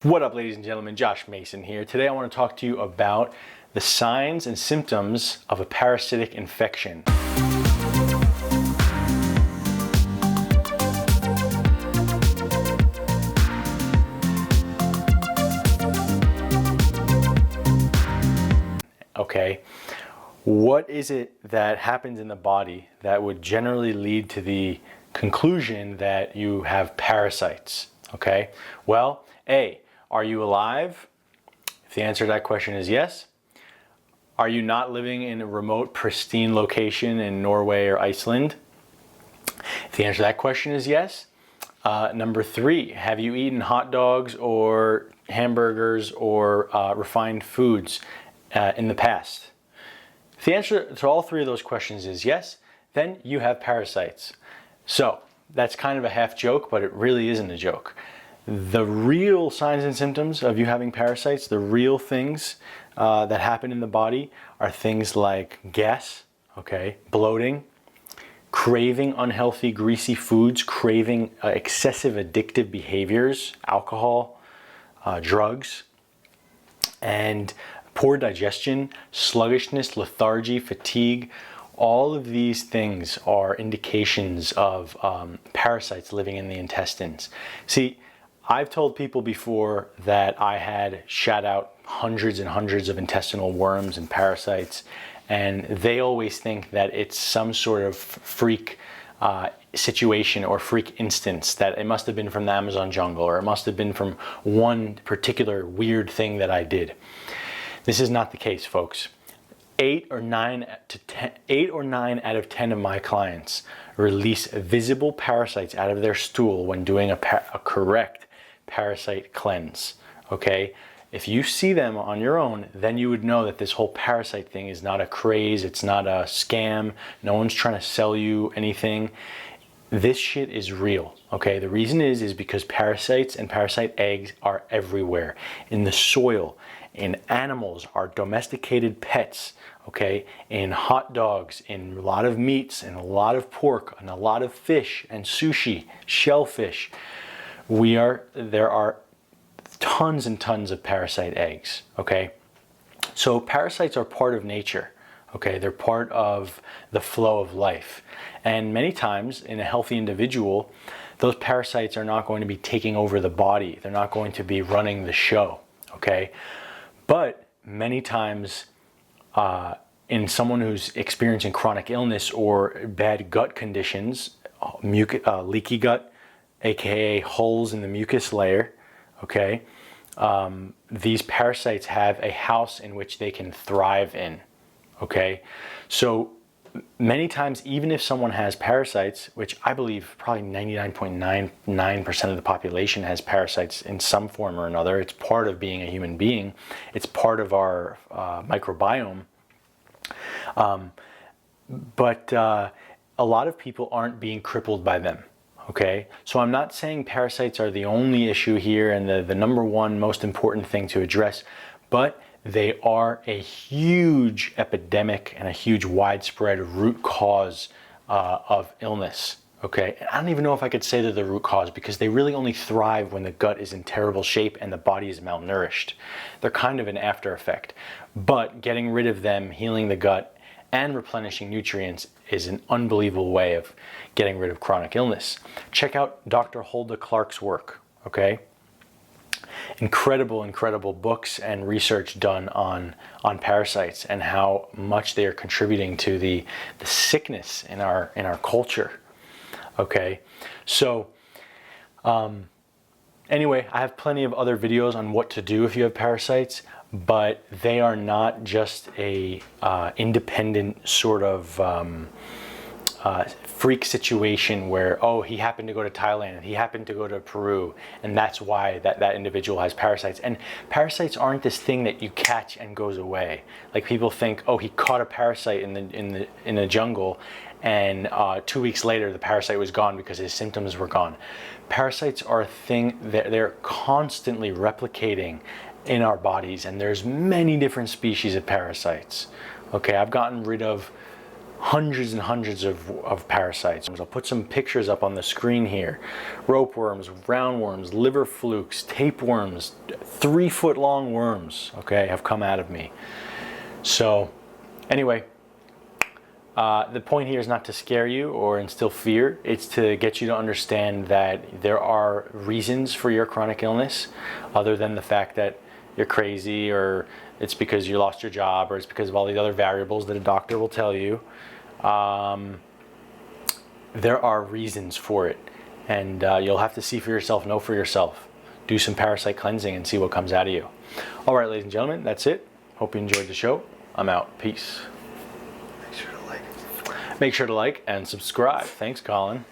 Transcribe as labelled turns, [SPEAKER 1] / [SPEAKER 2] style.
[SPEAKER 1] What up, ladies and gentlemen? Josh Mason here. Today I want to talk to you about the signs and symptoms of a parasitic infection. Okay, what is it that happens in the body that would generally lead to the conclusion that you have parasites? Okay, well, A, are you alive? If the answer to that question is yes. Are you not living in a remote, pristine location in Norway or Iceland? If the answer to that question is yes. Number 3, have you eaten hot dogs or hamburgers or refined foods in the past? If the answer to all 3 of those questions is yes, then you have parasites. So that's kind of a half joke, but it really isn't a joke. The real signs and symptoms of you having parasites, the real things that happen in the body are things like gas, okay, bloating, craving unhealthy, greasy foods, craving excessive addictive behaviors, alcohol, drugs, and poor digestion, sluggishness, lethargy, fatigue. All of these things are indications of parasites living in the intestines. See, I've told people before that I had shat out hundreds and hundreds of intestinal worms and parasites, and they always think that it's some sort of freak situation or freak instance, that it must have been from the Amazon jungle, or it must have been from one particular weird thing that I did. This is not the case, folks. 8 or 9 out of 10 of my clients release visible parasites out of their stool when doing a correct parasite cleanse. Okay, if you see them on your own, then you would know that this whole parasite thing is not a craze, it's not a scam, no one's trying to sell you anything. This shit is real. Okay, the reason is because parasites and parasite eggs are everywhere, in the soil, in animals, our domesticated pets, okay, in hot dogs, in a lot of meats, and a lot of pork, and a lot of fish and sushi, shellfish. There are tons and tons of parasite eggs, okay? So parasites are part of nature, okay? They're part of the flow of life. And many times in a healthy individual, those parasites are not going to be taking over the body. They're not going to be running the show, okay? But many times in someone who's experiencing chronic illness or bad gut conditions, leaky gut, aka holes in the mucus layer, okay, these parasites have a house in which they can thrive in, okay? So many times, even if someone has parasites, which I believe probably 99.99% of the population has parasites in some form or another, it's part of being a human being, it's part of our microbiome, but a lot of people aren't being crippled by them. Okay, so I'm not saying parasites are the only issue here and the number one most important thing to address, but they are a huge epidemic and a huge widespread root cause of illness. Okay, and I don't even know if I could say they're the root cause, because they really only thrive when the gut is in terrible shape and the body is malnourished. They're kind of an after effect, but getting rid of them, healing the gut, and replenishing nutrients is an unbelievable way of getting rid of chronic illness. Check out Dr. Hulda Clark's work, okay? Incredible, incredible books and research done on parasites and how much they are contributing to the sickness in our culture, okay? So, anyway, I have plenty of other videos on what to do if you have parasites, but they are not just a independent sort of freak situation where, oh, he happened to go to Thailand and he happened to go to Peru, and that's why that individual has parasites. And parasites aren't this thing that you catch and goes away. Like, people think, oh, he caught a parasite in the jungle, and 2 weeks later the parasite was gone because his symptoms were gone. Parasites are a thing that they're constantly replicating in our bodies, and there's many different species of parasites. Okay, I've gotten rid of hundreds and hundreds of parasites. I'll put some pictures up on the screen here. Rope worms, roundworms, liver flukes, tapeworms, 3-foot long worms, okay, have come out of me. So anyway, the point here is not to scare you or instill fear. It's to get you to understand that there are reasons for your chronic illness other than the fact that you're crazy, or it's because you lost your job, or it's because of all the other variables that a doctor will tell you. There are reasons for it, and you'll have to see for yourself, know for yourself. Do some parasite cleansing and see what comes out of you. All right, ladies and gentlemen, that's it. Hope you enjoyed the show. I'm out. Peace.
[SPEAKER 2] Make sure to like.
[SPEAKER 1] Make sure to like and subscribe. Thanks, Colin.